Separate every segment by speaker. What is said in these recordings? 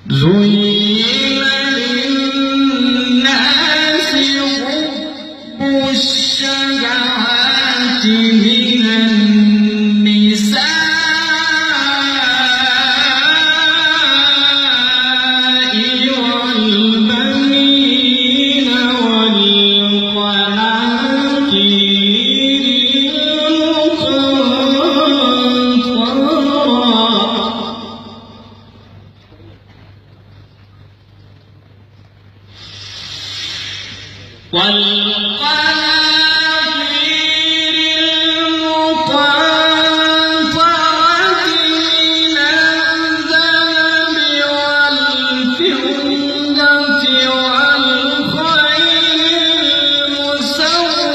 Speaker 1: زين للناس حب الشهوات من النساء والبنين والقناطير المقنطرة من الذهب والفضة والخيل المسومة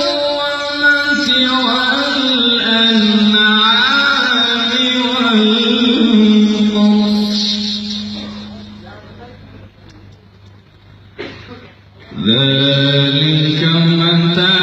Speaker 1: والأنعام والحرث ذلك متاع